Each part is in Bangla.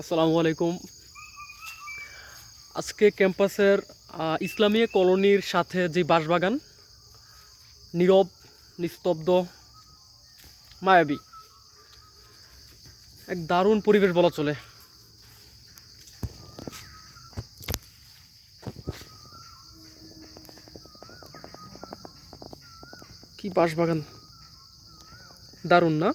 আসসালামু আলাইকুম। আজকে ক্যাম্পাসের ইসলামী কলোনির সাথে যে বাঁশবাগান, নীরব, নিস্তব্ধ, মায়াবী, এক দারুণ পরিবেশ বলা চলে। কি বাঁশবাগান, দারুণ না?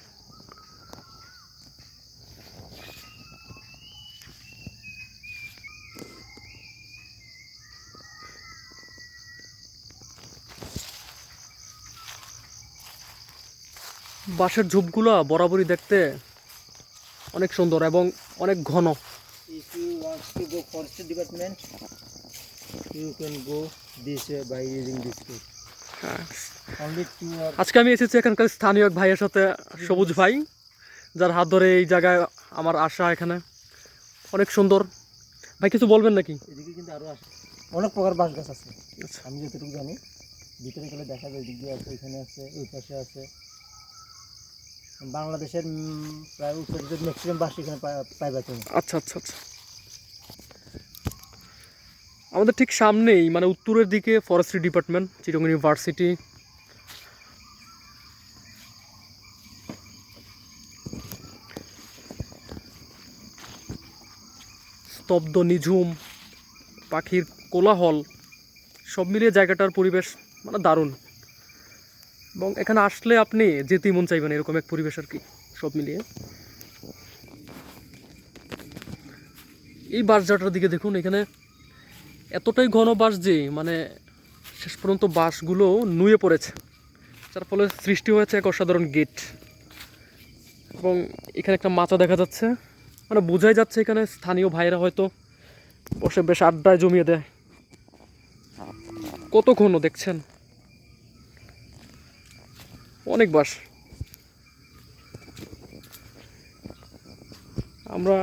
বাঁশের ঝোপগুলো বরাবরই দেখতে অনেক সুন্দর এবং অনেক ঘন। If you want to go forest department, you can go this way by using this route. Only two or আজকে আমি এসেছি এখানকার স্থানীয় এক ভাইয়ের সাথে, সবুজ ভাই, যার হাত ধরে এই জায়গায় আমার আসা। এখানে অনেক সুন্দর। ভাই কিছু বলবেন নাকি? এদিকে কিন্তু আরো আছে অনেক প্রকার বাঁশ গাছ আছে। আচ্ছা, আমি যতটুকু জানি ভিতরে গেলে দেখা যায় এদিক দিয়ে আছে, ওইখানে আছে, ওই পাশে আছে। বাংলাদেশের প্রায় উত্তরের ম্যাক্সিমাম বাঁশ এখানে পাইবা তুমি। আচ্ছা আচ্ছা আচ্ছা। আমাদের ঠিক সামনেই, মানে উত্তরের দিকে, ফরেস্ট্রি ডিপার্টমেন্ট, চিটাগং ইউনিভার্সিটি। স্তব্ধ, নিঝুম, পাখির কোলাহল, সব মিলিয়ে জায়গাটার পরিবেশ মানে দারুণ। এবং এখানে আসলে আপনি যেতেই মন চাইবেন, এরকম এক পরিবেশ আর কি, সব মিলিয়ে। এই বাঁশঝাড়টার দিকে দেখুন, এখানে এতটাই ঘন বাঁশ যে মানে শেষ পর্যন্ত বাঁশগুলো নুয়ে পড়েছে, যার ফলে সৃষ্টি হয়েছে এক অসাধারণ গেট। এবং এখানে একটা মাচা দেখা যাচ্ছে, মানে বোঝাই যাচ্ছে এখানে স্থানীয় ভাইরা হয়তো বসে বেশ আড্ডায় জমিয়ে দেয়। কত ঘন দেখছেন, অনেক বাঁশ। আমরা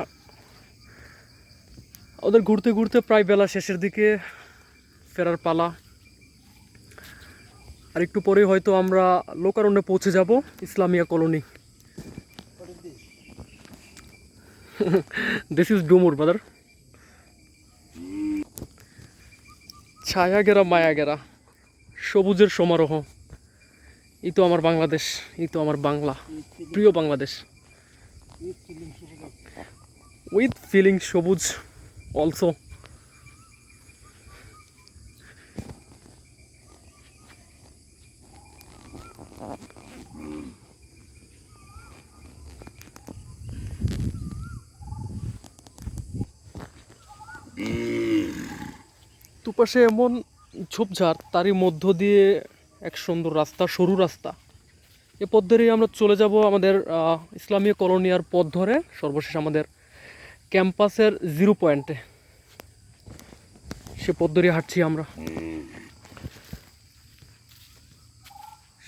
ওদের ঘুরতে ঘুরতে প্রায় বেলা শেষের দিকে ফেরার পালা। আর একটু পরেই হয়তো আমরা লোকারণ্যে পৌঁছে যাব, ইসলামিয়া কলোনি। দিস ইজ ডুমুর ব্রাদার। ছায়া গেরা মায়া গেরা, সবুজের সমারোহ। এই তো আমার বাংলাদেশ, এই তো আমার বাংলা, প্রিয় বাংলাদেশ। উইথ ফিলিং সবুজ অলসো। দুপাশে এমন ঝোপঝাড়, তারই মধ্য দিয়ে এক সুন্দর রাস্তা, সরু রাস্তা। এ পথ ধরেই আমরা চলে যাব আমাদের ইসলামীয় কলোনিয়ার পথ ধরে সর্বশেষ আমাদের ক্যাম্পাসের জিরো পয়েন্টে। সে পথ ধরে হাঁটছি আমরা।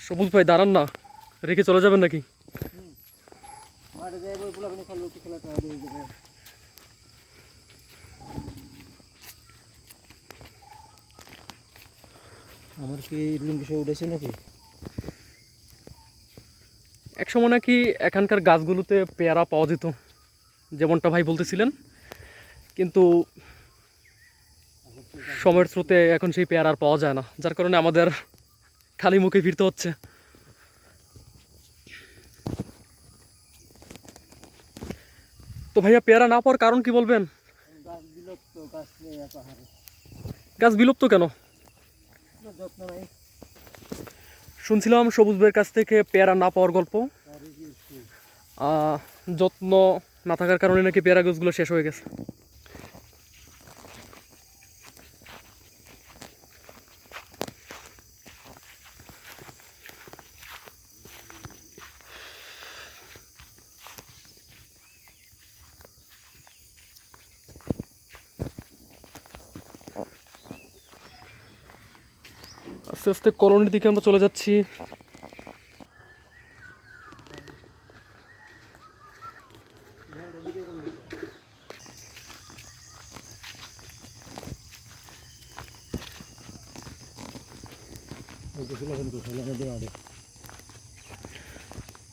সবুজ ভাই দাঁড়ান না, রেখে চলে যাবেন নাকি? আমার কি লুঙ্গি সব উঠেছে নাকি? এক সময় নাকি এখানকার গাছগুলোতে পেয়ারা পাওয়া যেত, যেমনটা ভাই বলতেছিলেন, কিন্তু সময়ের স্রোতে এখন সেই পেয়ারা আর পাওয়া যায় না, যার কারণে আমাদের খালি মুখে ফিরতে হচ্ছে। তো ভাইয়া, পেয়ারা না পাওয়ার কারণ কি বলবেন? গাছ বিলুপ্ত, গাছ নেই পাহাড়ে। গাছ বিলুপ্ত কেন? যত্ন নাই। শুনছিলাম সবুজ ভাইয়ের কাছ থেকে পেয়ারা না পাওয়ার গল্প। যত্ন না থাকার কারণে নাকি পেয়ারা গাছগুলো শেষ হয়ে গেছে। আস্তে আস্তে কলোনির দিকে আমরা চলে যাচ্ছি।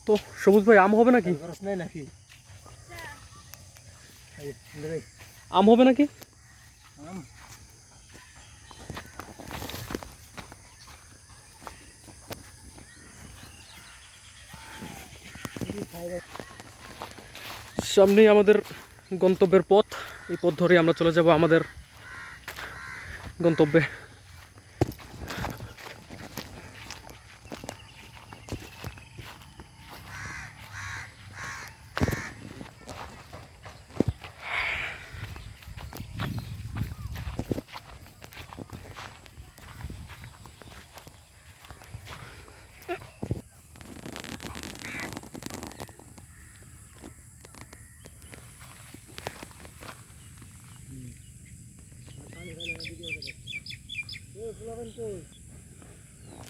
তো সবুজ ভাই আম হবে নাকি? খরচ নাই নাকি? এই ভাই আম হবে নাকি? আম সামনেই আমাদের গন্তব্যের পথ। এই পথ ধরে আমরা চলে যাব আমাদের গন্তব্যে। ফুলাবেন তো